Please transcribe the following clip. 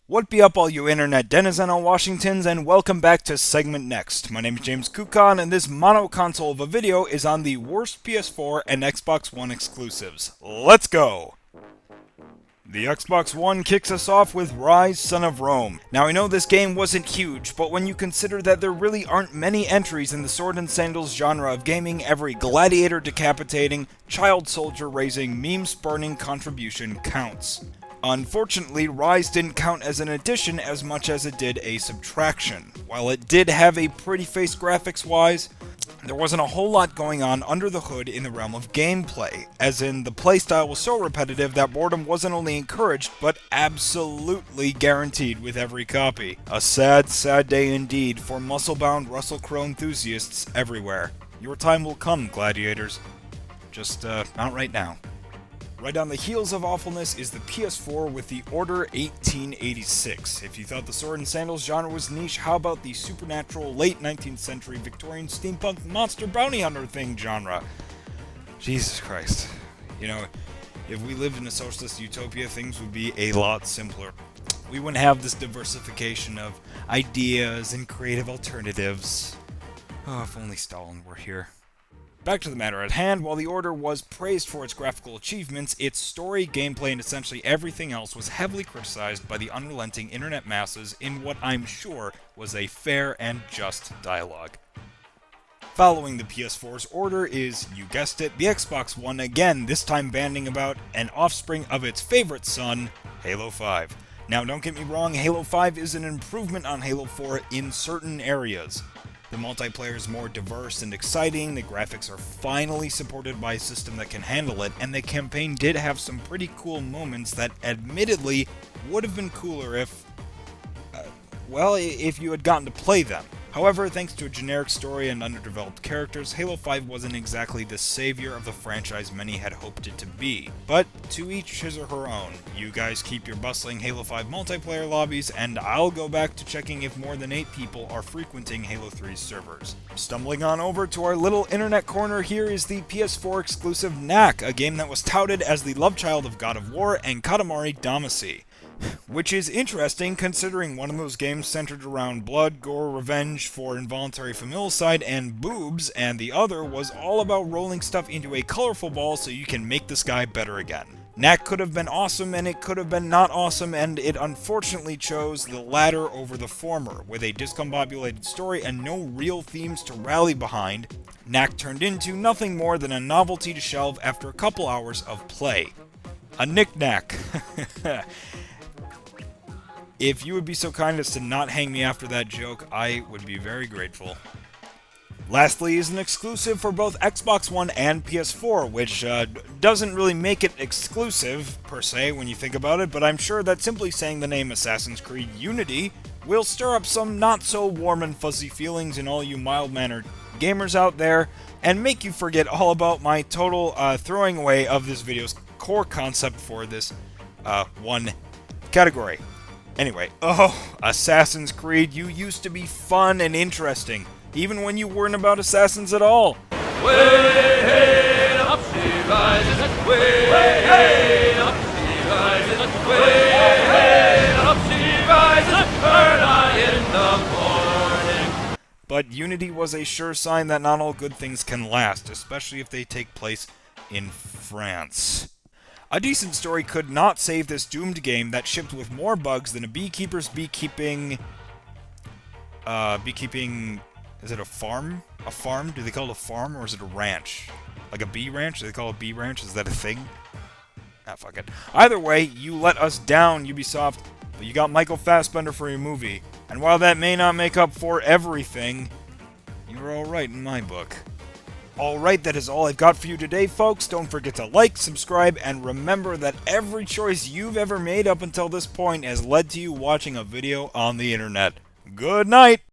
What be up, all you internet denizen on Washingtons, and welcome back to Segment Next. My name is James Kukan, and this mono console of a video is on the worst PS4 and Xbox One exclusives. Let's go! The Xbox One kicks us off with Rise, Son of Rome. Now, I know this game wasn't huge, but when you consider that there really aren't many entries in the sword and sandals genre of gaming, every gladiator decapitating, child soldier raising, meme spurning contribution counts. Unfortunately, Rise didn't count as an addition as much as it did a subtraction. While it did have a pretty face graphics-wise, there wasn't a whole lot going on under the hood in the realm of gameplay, as in the playstyle was so repetitive that boredom wasn't only encouraged, but absolutely guaranteed with every copy. A sad, sad day indeed for muscle-bound Russell Crowe enthusiasts everywhere. Your time will come, gladiators. Just, not right now. Right on the heels of awfulness is the PS4 with the Order 1886. If you thought the sword and sandals genre was niche, how about the supernatural late 19th century Victorian steampunk monster bounty hunter thing genre? Jesus Christ. You know, if we lived in a socialist utopia, things would be a lot simpler. We wouldn't have this diversification of ideas and creative alternatives. Oh, if only Stalin were here. Back to the matter at hand, while the Order was praised for its graphical achievements, its story, gameplay, and essentially everything else was heavily criticized by the unrelenting internet masses in what I'm sure was a fair and just dialogue. Following the PS4's Order is, you guessed it, the Xbox One, again, this time banding about an offspring of its favorite son, Halo 5. Now, don't get me wrong, Halo 5 is an improvement on Halo 4 in certain areas. The multiplayer is more diverse and exciting, the graphics are finally supported by a system that can handle it, and the campaign did have some pretty cool moments that admittedly would have been cooler if you had gotten to play them. However, thanks to a generic story and underdeveloped characters, Halo 5 wasn't exactly the savior of the franchise many had hoped it to be. But to each his or her own. You guys keep your bustling Halo 5 multiplayer lobbies, and I'll go back to checking if more than 8 people are frequenting Halo 3's servers. Stumbling on over to our little internet corner, here is the PS4 exclusive Knack, a game that was touted as the love child of God of War and Katamari Damacy. Which is interesting considering one of those games centered around blood, gore, revenge for involuntary familicide, and boobs, and the other was all about rolling stuff into a colorful ball so you can make the sky better again. Knack could have been awesome and it could have been not awesome, and it unfortunately chose the latter over the former. With a discombobulated story and no real themes to rally behind, Knack turned into nothing more than a novelty to shelve after a couple hours of play. A knick-knack. If you would be so kind as to not hang me after that joke, I would be very grateful. Lastly is an exclusive for both Xbox One and PS4, which doesn't really make it exclusive, per se, when you think about it, but I'm sure that simply saying the name Assassin's Creed Unity will stir up some not-so-warm and fuzzy feelings in all you mild-mannered gamers out there, and make you forget all about my total throwing away of this video's core concept for this one category. Anyway, Assassin's Creed, you used to be fun and interesting, even when you weren't about assassins at all. Way up she rises, way up she rises, way up she rises, early in the morning. But Unity was a sure sign that not all good things can last, especially if they take place in France. A decent story could not save this doomed game that shipped with more bugs than a beekeeper's beekeeping... Is it a farm? A farm? Do they call it a farm, or is it a ranch? Like a bee ranch? Do they call it a bee ranch? Is that a thing? Ah, fuck it. Either way, you let us down, Ubisoft, but you got Michael Fassbender for your movie. And while that may not make up for everything, you're alright in my book. Alright, that is all I've got for you today, folks. Don't forget to like, subscribe, and remember that every choice you've ever made up until this point has led to you watching a video on the internet. Good night!